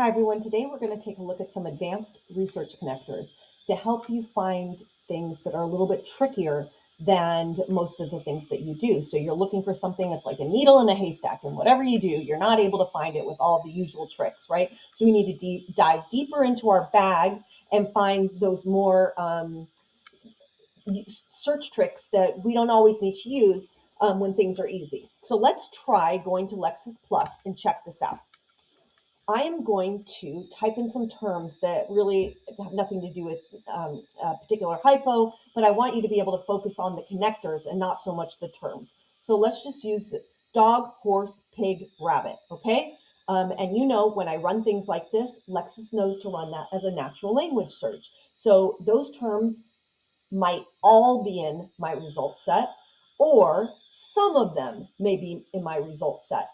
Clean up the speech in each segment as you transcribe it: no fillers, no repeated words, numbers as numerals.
Hi everyone, today we're going to take a look at some advanced research connectors to help you find things that are a little bit trickier than most of the things that you do. So you're looking for something that's like a needle in a haystack, and whatever you do, you're not able to find it with all the usual tricks, right? So we need to dive deeper into our bag and find those more search tricks that we don't always need to use when things are easy. So let's try going to Lexis Plus and check this out. I am going to type in some terms that really have nothing to do with a particular hypo, but I want you to be able to focus on the connectors and not so much the terms. So let's just use dog, horse, pig, rabbit, okay? And you know, when I run things like this, Lexis knows to run that as a natural language search. So those terms might all be in my result set, or some of them may be in my result set.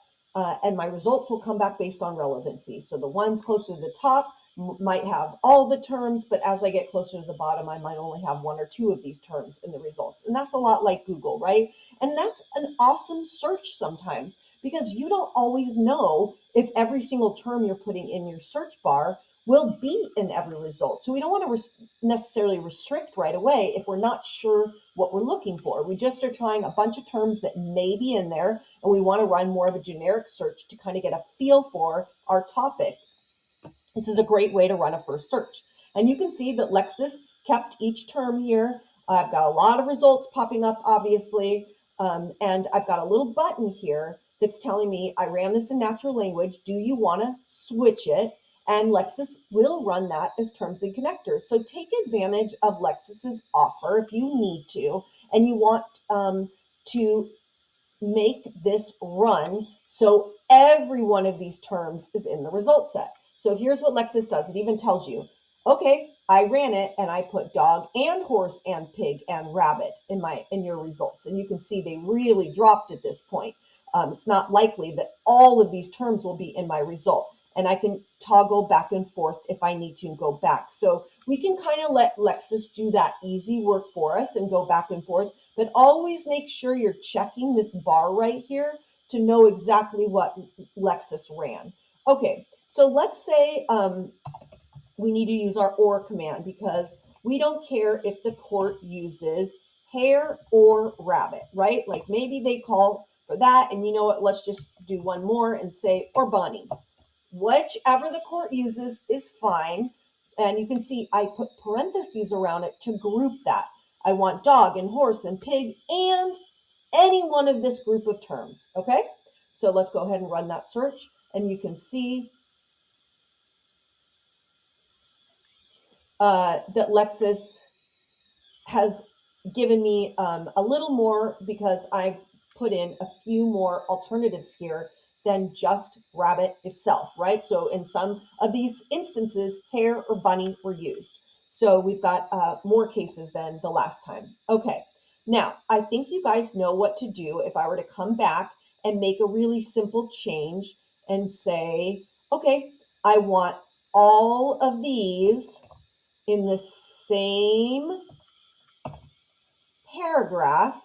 And my results will come back based on relevancy. So the ones closer to the top might have all the terms, but as I get closer to the bottom, I might only have one or two of these terms in the results. And that's a lot like Google, right? And that's an awesome search sometimes because you don't always know if every single term you're putting in your search bar will be in every result. So we don't want to necessarily restrict right away if we're not sure what we're looking for. We just are trying a bunch of terms that may be in there, and we want to run more of a generic search to kind of get a feel for our topic. This is a great way to run a first search. And you can see that Lexis kept each term here. I've got a lot of results popping up, obviously, and I've got a little button here that's telling me I ran this in natural language. Do you want to switch it? And Lexis will run that as terms and connectors. So take advantage of Lexis's offer if you need to, and you want to make this run so every one of these terms is in the result set. So here's what Lexis does. It even tells you, okay, I ran it and I put dog and horse and pig and rabbit in your results. And you can see they really dropped at this point. It's not likely that all of these terms will be in my result. And I can toggle back and forth if I need to go back. So we can kind of let Lexis do that easy work for us and go back and forth, but always make sure you're checking this bar right here to know exactly what Lexis ran. Okay, so let's say we need to use our OR command because we don't care if the court uses hare or rabbit, right? Like maybe they call for that, and you know what, let's just do one more and say or bunny. Whichever the court uses is fine. And you can see I put parentheses around it to group that. I want dog and horse and pig and any one of this group of terms, okay? So let's go ahead and run that search, and you can see that Lexis has given me a little more because I've put in a few more alternatives here than just rabbit itself, right? So in some of these instances, hare or bunny were used. So we've got more cases than the last time. Okay, now I think you guys know what to do if I were to come back and make a really simple change and say, okay, I want all of these in the same paragraph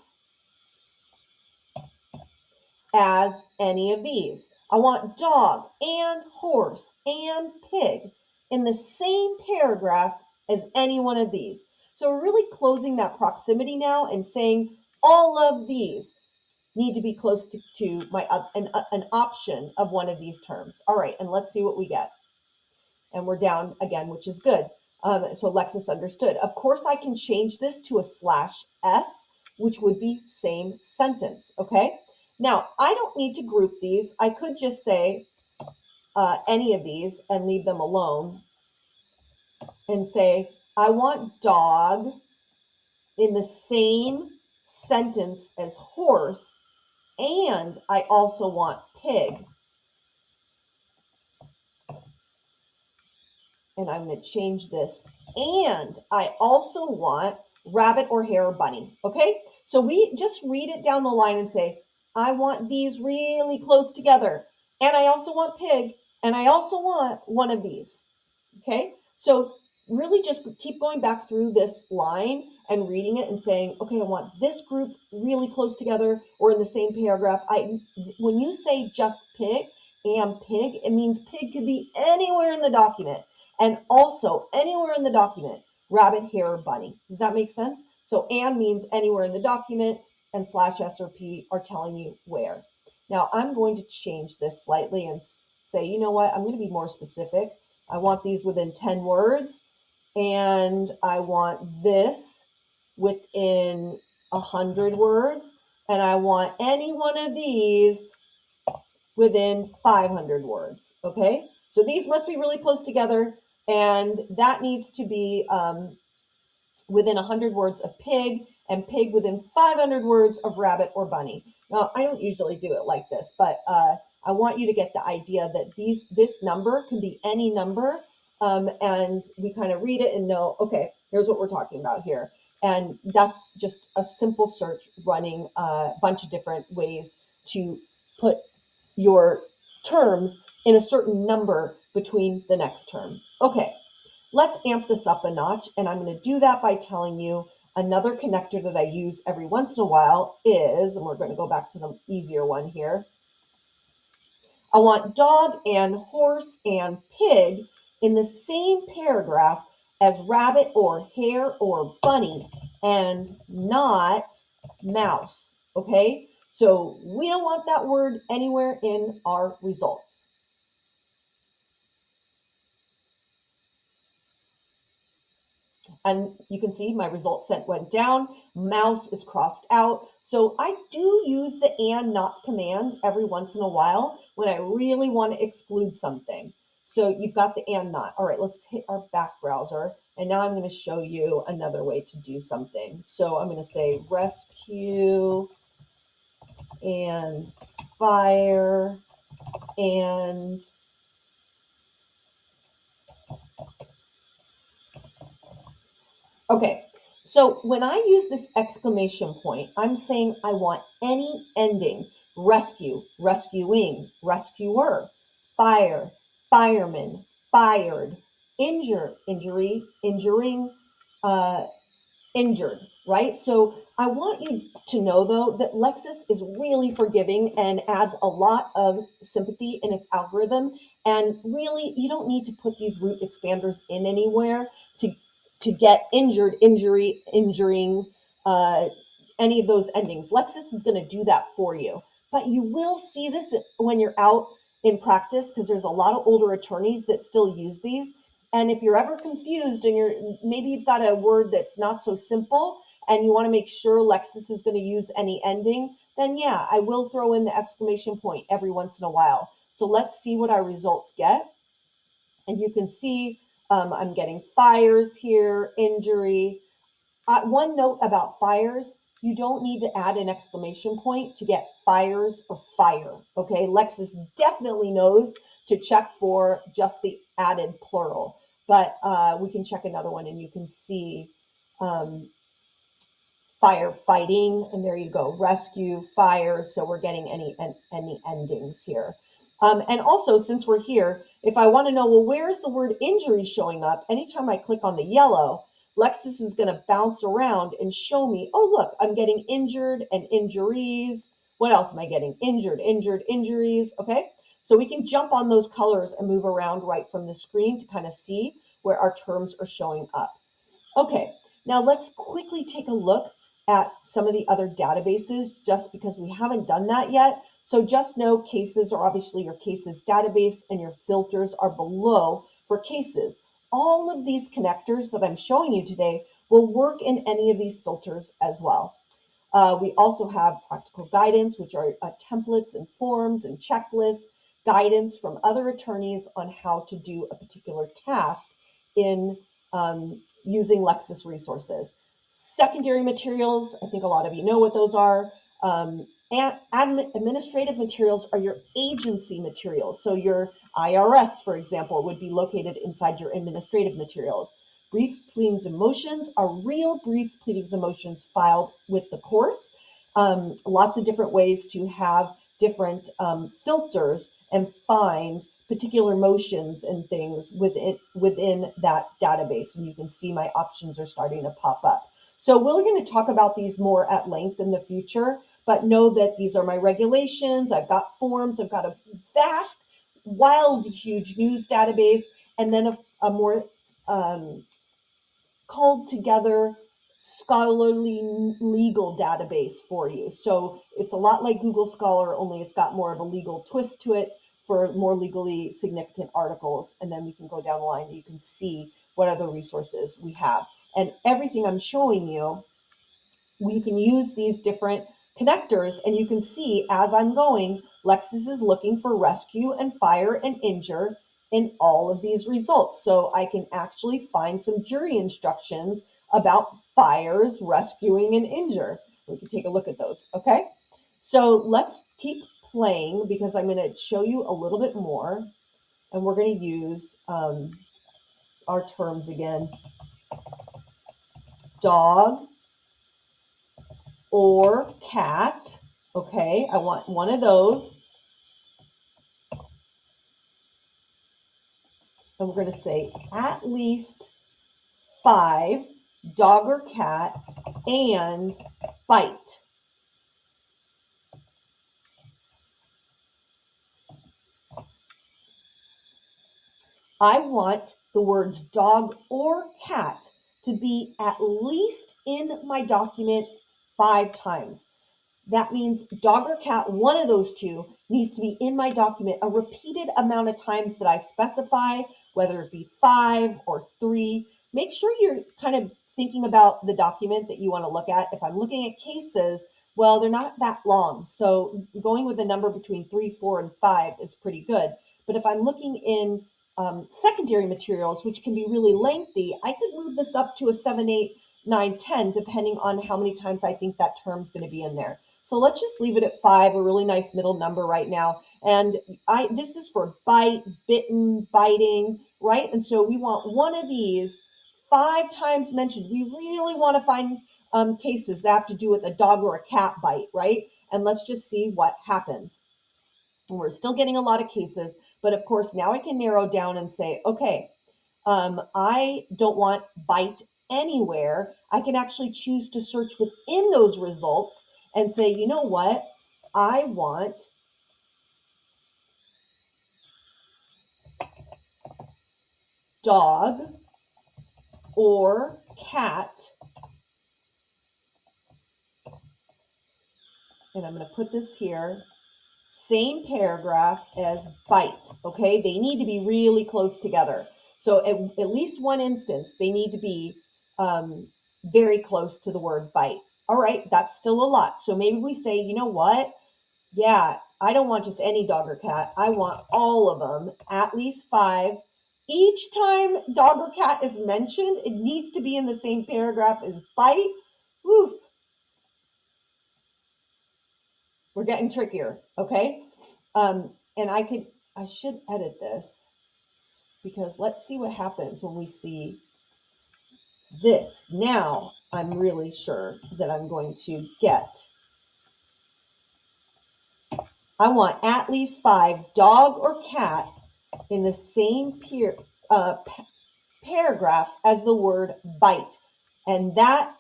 as any of these. I want dog and horse and pig in the same paragraph as any one of these. So we're really closing that proximity now and saying all of these need to be close to my an option of one of these terms. All right, and let's see what we get. And we're down again, which is good. So Lexis understood. Of course, I can change this to a /s, which would be same sentence, okay? Now, I don't need to group these. I could just say any of these and leave them alone and say, I want dog in the same sentence as horse, and I also want pig. And I'm going to change this. And I also want rabbit or hare or bunny. Okay, so we just read it down the line and say, I want these really close together. And I also want pig. And I also want one of these. Okay, so really just keep going back through this line and reading it and saying, okay, I want this group really close together or in the same paragraph. When you say just pig, and pig, it means pig could be anywhere in the document. And also anywhere in the document, rabbit, hare, or bunny. Does that make sense? So and means anywhere in the document, and slash S or P are telling you where. Now I'm going to change this slightly and say, you know what, I'm going to be more specific. I want these within 10 words, and I want this within 100 words, and I want any one of these within 500 words, okay? So these must be really close together, and that needs to be within 100 words of pig, and pig within 500 words of rabbit or bunny. Now, I don't usually do it like this, but I want you to get the idea that this number can be any number, and we kind of read it and know, okay, here's what we're talking about here. And that's just a simple search running a bunch of different ways to put your terms in a certain number between the next term. Okay, let's amp this up a notch, and I'm going to do that by telling you another connector that I use every once in a while is, and we're going to go back to the easier one here. I want dog and horse and pig in the same paragraph as rabbit or hare or bunny, and not mouse, okay? So we don't want that word anywhere in our results. And you can see my result set went down, mouse is crossed out. So I do use the and not command every once in a while when I really want to exclude something. So you've got the and not. All right, let's hit our back browser. And now I'm going to show you another way to do something. So I'm going to say rescue and fire and okay. So when I use this exclamation point, I'm saying I want any ending: rescue, rescuing, rescuer, fire, fireman, fired, injure, injury, injuring, injured, right? So I want you to know, though, that Lexis is really forgiving and adds a lot of sympathy in its algorithm. And really, you don't need to put these root expanders in anywhere to get injured, injury, injuring, any of those endings. Lexis is going to do that for you. But you will see this when you're out in practice, because there's a lot of older attorneys that still use these. And if you're ever confused and maybe you've got a word that's not so simple and you want to make sure Lexis is going to use any ending, then yeah, I will throw in the exclamation point every once in a while. So let's see what our results get. And you can see I'm getting fires here, injury. One note about fires: you don't need to add an exclamation point to get fires or fire, okay? Lexis definitely knows to check for just the added plural, but we can check another one and you can see firefighting, and there you go, rescue, fire, so we're getting any endings here. And also, since we're here, if I want to know, well, where's the word injury showing up? Anytime I click on the yellow, Lexis is going to bounce around and show me, oh, look, I'm getting injured and injuries. What else am I getting? Injured, injured, injuries. Okay, so we can jump on those colors and move around right from the screen to kind of see where our terms are showing up. Okay, now let's quickly take a look at some of the other databases, just because we haven't done that yet. So just know cases are obviously your cases database, and your filters are below for cases. All of these connectors that I'm showing you today will work in any of these filters as well. We also have practical guidance, which are templates and forms and checklists, guidance from other attorneys on how to do a particular task in using Lexis resources. Secondary materials, I think a lot of you know what those are. And administrative materials are your agency materials. So your IRS, for example, would be located inside your administrative materials. Briefs, pleadings, and motions are real briefs, pleadings, and motions filed with the courts. Lots of different ways to have different filters and find particular motions and things within that database. And you can see my options are starting to pop up. So we're going to talk about these more at length in the future, but know that these are my regulations. I've got forms. I've got a vast wild, huge news database, and then a more called together scholarly legal database for you. So it's a lot like Google Scholar, only it's got more of a legal twist to it for more legally significant articles. And then we can go down the line and you can see what other resources we have. And everything I'm showing you, we can use these different connectors, and you can see as I'm going, Lexis is looking for rescue and fire and injure in all of these results. So I can actually find some jury instructions about fires, rescuing, and injure. We can take a look at those, okay? So let's keep playing because I'm going to show you a little bit more, and we're going to use our terms again. Dog or cat. Okay, I want one of those. And we're going to say at least 5, dog or cat, and bite. I want the words dog or cat to be at least in my document 5 times. That means dog or cat, one of those two needs to be in my document a repeated amount of times that I specify, whether it be 5 or 3. Make sure you're kind of thinking about the document that you want to look at. If I'm looking at cases, well, they're not that long. So going with a number between 3, 4, and 5 is pretty good. But if I'm looking in secondary materials, which can be really lengthy, I could move this up to a 7, 8, 9, 10, depending on how many times I think that term's going to be in there. So let's just leave it at 5, a really nice middle number right now. And this is for bite, bitten, biting, right? And so we want one of these 5 times mentioned. We really want to find cases that have to do with a dog or a cat bite, right? And let's just see what happens. And we're still getting a lot of cases, but of course now I can narrow down and say, okay, I don't want bite anywhere. I can actually choose to search within those results and say, you know what? I want dog or cat. And I'm going to put this here. Same paragraph as bite. Okay, they need to be really close together. So at least one instance, they need to be very close to the word bite. All right, that's still a lot. So maybe we say, you know what? Yeah, I don't want just any dog or cat. I want all of them, at least 5. Each time dog or cat is mentioned, it needs to be in the same paragraph as bite. Woof. We're getting trickier, okay? And I should edit this because let's see what happens when we see this. Now I'm really sure that I'm going to get. I want at least 5 dog or cat in the same paragraph as the word bite. And that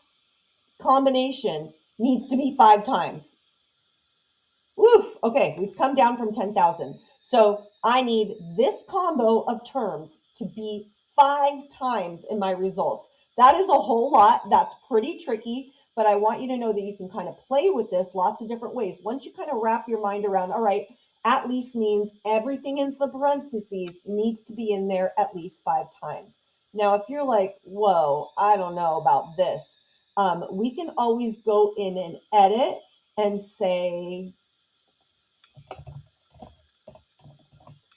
combination needs to be 5 times. Woof. Okay, we've come down from 10,000. So I need this combo of terms to be 5 times in my results. That is a whole lot. That's pretty tricky, but I want you to know that you can kind of play with this lots of different ways. Once you kind of wrap your mind around, all right, at least means everything in the parentheses needs to be in there at least 5 times. Now, if you're like, whoa, I don't know about this, we can always go in and edit and say,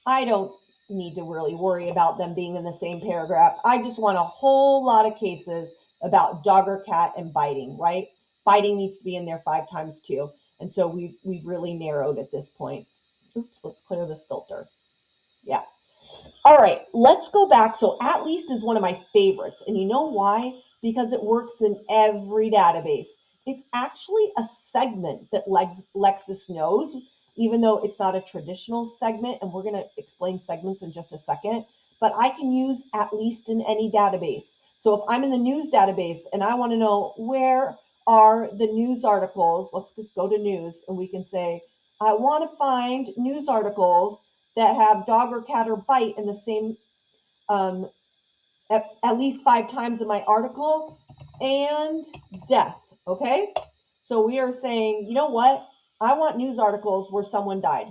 I don't need to really worry about them being in the same paragraph. I just want a whole lot of cases about dog or cat and biting, right? Biting needs to be in there 5 times too. And so we've really narrowed at this point. Oops, let's clear this filter. Yeah. All right, let's go back. So at least is one of my favorites. And you know why? Because it works in every database. It's actually a segment that Lexis knows, even though it's not a traditional segment. And we're going to explain segments in just a second. But I can use at least in any database. So if I'm in the news database and I want to know where are the news articles, let's just go to news and we can say, I want to find news articles that have dog or cat or bite in the same, at least 5 times in my article, and death, okay? So we are saying, you know what? I want news articles where someone died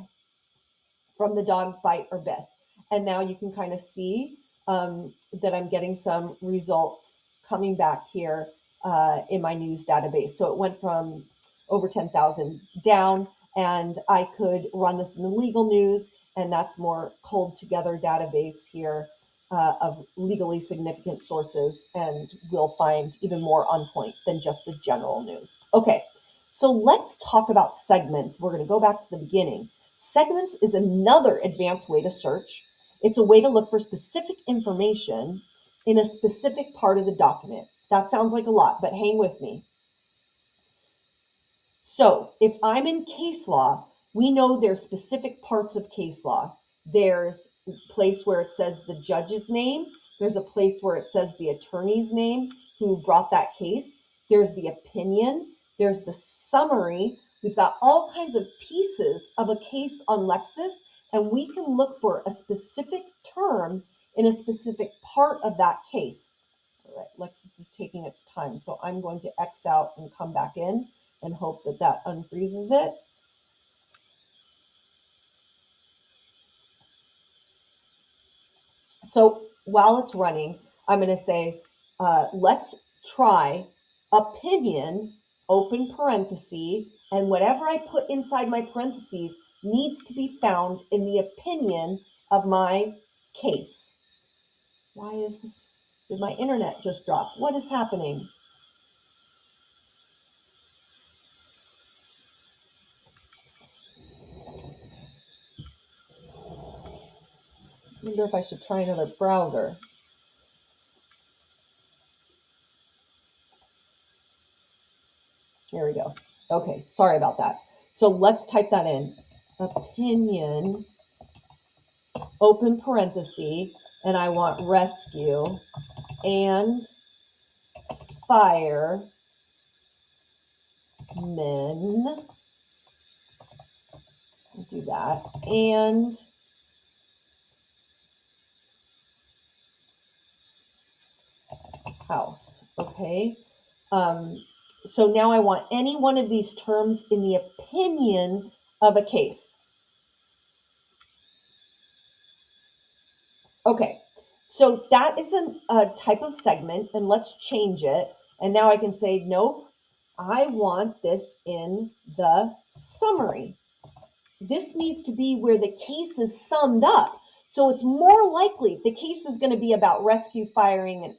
from the dog bite or bit. And now you can kind of see that I'm getting some results coming back here in my news database. So it went from over 10,000 down, and I could run this in the legal news, and that's more pulled together database here of legally significant sources, and we'll find even more on point than just the general news. Okay, so let's talk about segments. We're going to go back to the beginning. Segments is another advanced way to search. It's a way to look for specific information in a specific part of the document. That sounds like a lot, but hang with me. So if I'm in case law, we know there's specific parts of case law. There's a place where it says the judge's name. There's a place where it says the attorney's name who brought that case. There's the opinion. There's the summary. We've got all kinds of pieces of a case on Lexis, and we can look for a specific term in a specific part of that case. All right, Lexis is taking its time, so I'm going to X out and come back in and hope that that unfreezes it. So while it's running, I'm going to say, let's try opinion, open parenthesis, and whatever I put inside my parentheses needs to be found in the opinion of my case. Why is this? Did my internet just drop? What is happening? I wonder if I should try another browser. Here we go. Okay, sorry about that. So let's type that in. Opinion, open parenthesis, and I want rescue and firemen do that, and house. Okay. So now I want any one of these terms in the opinion of a case. Okay, so that is a type of segment, and let's change it. And now I can say, nope, I want this in the summary. This needs to be where the case is summed up. So it's more likely the case is going to be about rescue, firing, and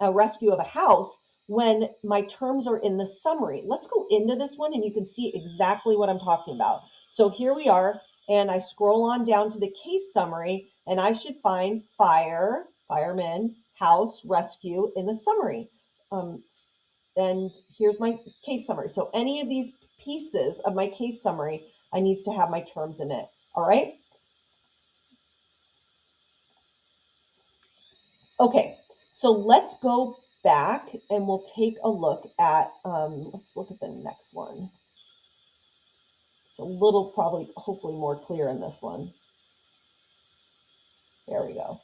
a rescue of a house when my terms are in the summary. Let's go into this one and you can see exactly what I'm talking about. So here we are, and I scroll on down to the case summary, and I should find firemen, house, rescue in the summary. And here's my case summary. So any of these pieces of my case summary, I needs to have my terms in it. All right. Okay, so let's go back and we'll take a look at, let's look at the next one. It's a little probably, hopefully more clear in this one. There we go.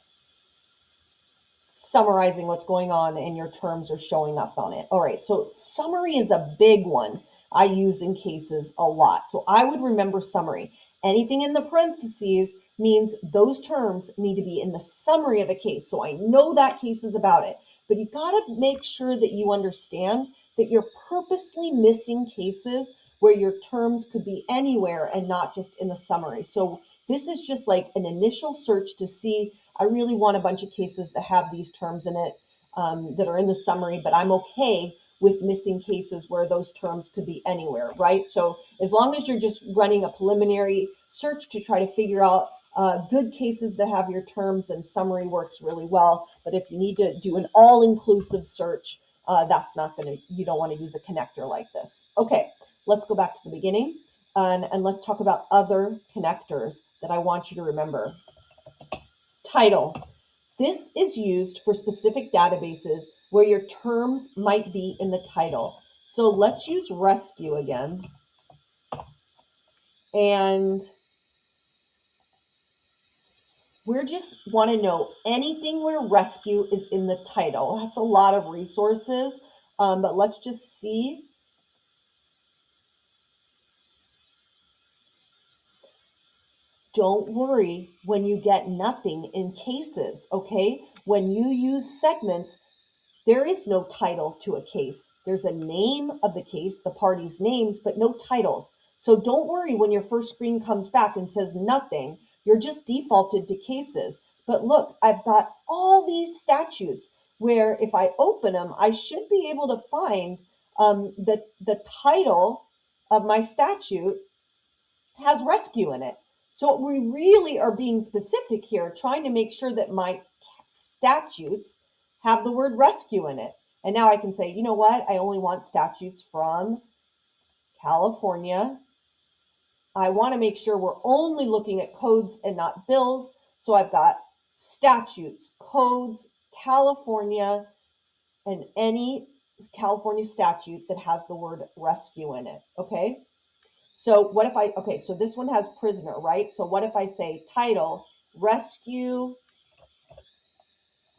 Summarizing what's going on and your terms are showing up on it. All right, so summary is a big one I use in cases a lot. So I would remember summary. Anything in the parentheses means those terms need to be in the summary of a case. So I know that case is about it. But you got to make sure that you understand that you're purposely missing cases where your terms could be anywhere and not just in the summary. So this is just like an initial search to see, I really want a bunch of cases that have these terms in it that are in the summary, but I'm okay with missing cases where those terms could be anywhere, right? So as long as you're just running a preliminary search to try to figure out good cases that have your terms, then summary works really well. But if you need to do an all-inclusive search, that's not going to, you don't want to use a connector like this. Okay, let's go back to the beginning and let's talk about other connectors that I want you to remember. Title. This is used for specific databases where your terms might be in the title. So let's use rescue again. And We just want to know anything where rescue is in the title. That's a lot of resources, but let's just see. Don't worry when you get nothing in cases, okay? When you use segments, there is no title to a case. There's a name of the case, the parties' names, but no titles. So don't worry when your first screen comes back and says nothing. You're just defaulted to cases. But look, I've got all these statutes where if I open them, I should be able to find the title of my statute has rescue in it. So we really are being specific here, trying to make sure that my statutes have the word rescue in it. And now I can say, you know what? I only want statutes from California. I want to make sure we're only looking at codes and not bills. So I've got statutes, codes, California, and any California statute that has the word rescue in it. Okay. So what if okay, so this one has prisoner, right? So what if I say title, rescue,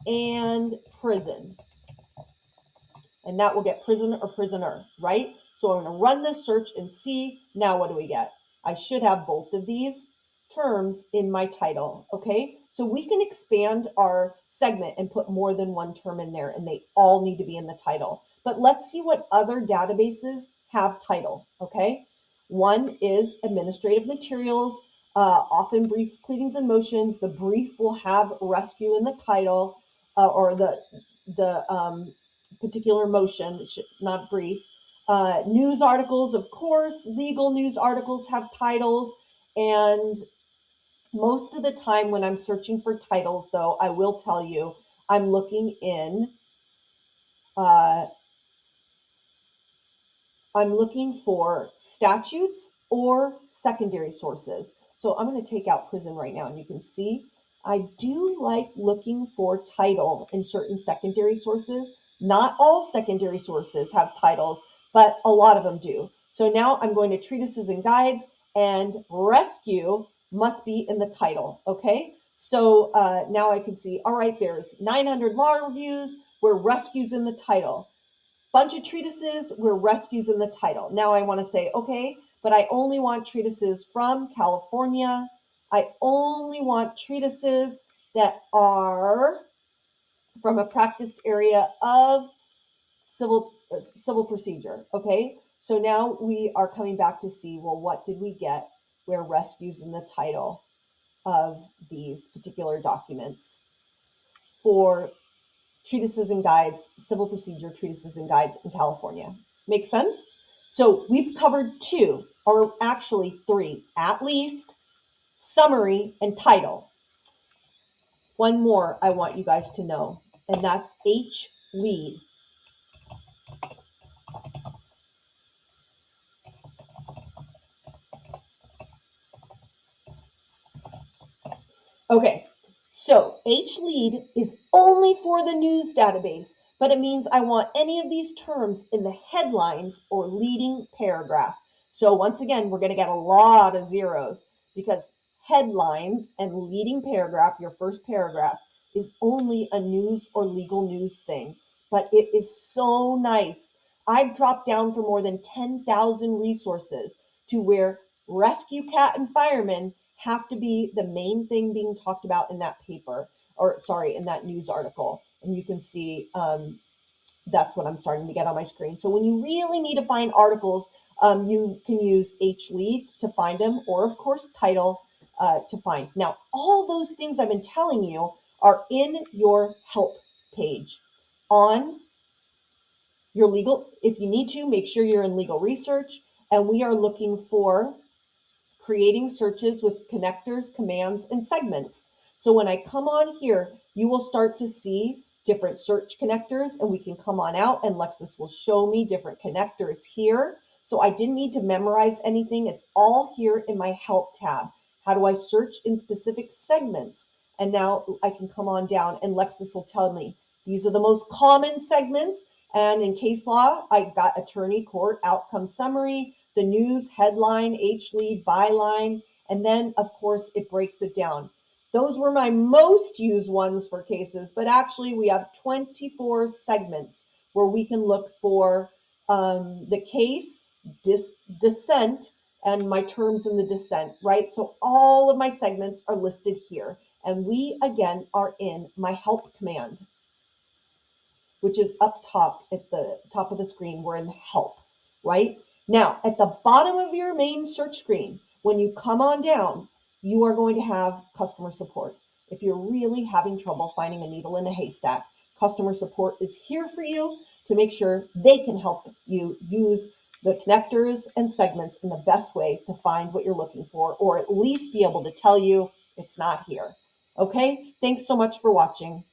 and prison? And that will get prison or prisoner, right? So I'm going to run this search and see, now what do we get? I should have both of these terms in my title, okay? So we can expand our segment and put more than one term in there, and they all need to be in the title. But let's see what other databases have title, okay? One is administrative materials, often briefs, pleadings, and motions. The brief will have rescue in the title, or the particular motion, not brief. News articles, of course, legal news articles have titles. And most of the time when I'm searching for titles, though, I will tell you, I'm looking for statutes or secondary sources. So I'm going to take out prison right now, and you can see I do like looking for title in certain secondary sources. Not all secondary sources have titles, but a lot of them do. So now I'm going to treatises and guides, and rescue must be in the title, okay? So now I can see, all right, there's 900 law reviews where rescue's in the title. Bunch of treatises where rescue's in the title. Now I want to say, okay, but I only want treatises from California. I only want treatises that are from a practice area of civil procedure. Okay, so now we are coming back to see, well, what did we get where rescue's in the title of these particular documents for treatises and guides, civil procedure treatises and guides in California. Make sense? So we've covered two, or actually three, at least, summary and title. One more I want you guys to know, and that's H-lead. Okay, so H-lead is only for the news database, but it means I want any of these terms in the headlines or leading paragraph. So once again, we're going to get a lot of zeros because headlines and leading paragraph, your first paragraph, is only a news or legal news thing. But it is so nice. I've dropped down for more than 10,000 resources to where rescue cat and firemen have to be the main thing being talked about in that paper, or sorry, in that news article. And you can see that's what I'm starting to get on my screen. So when you really need to find articles, you can use H-lead to find them, or of course title to find. Now, all those things I've been telling you are in your help page on your legal. If you need to, make sure you're in legal research, and we are looking for creating searches with connectors, commands, and segments. So when I come on here, you will start to see different search connectors, and we can come on out and Lexis will show me different connectors here. So I didn't need to memorize anything. It's all here in my help tab. How do I search in specific segments? And now I can come on down and Lexis will tell me these are the most common segments. And in case law, I got attorney, court, outcome summary, the news, headline, H-lead, byline, and then of course it breaks it down. Those were my most used ones for cases, but actually we have 24 segments where we can look for the case, dissent, and my terms in the dissent, right? So all of my segments are listed here. And we, again, are in my help command, which is up top at the top of the screen. We're in help, right? Now, at the bottom of your main search screen, when you come on down, you are going to have customer support. If you're really having trouble finding a needle in a haystack, customer support is here for you to make sure they can help you use the connectors and segments in the best way to find what you're looking for, or at least be able to tell you it's not here. Okay, thanks so much for watching.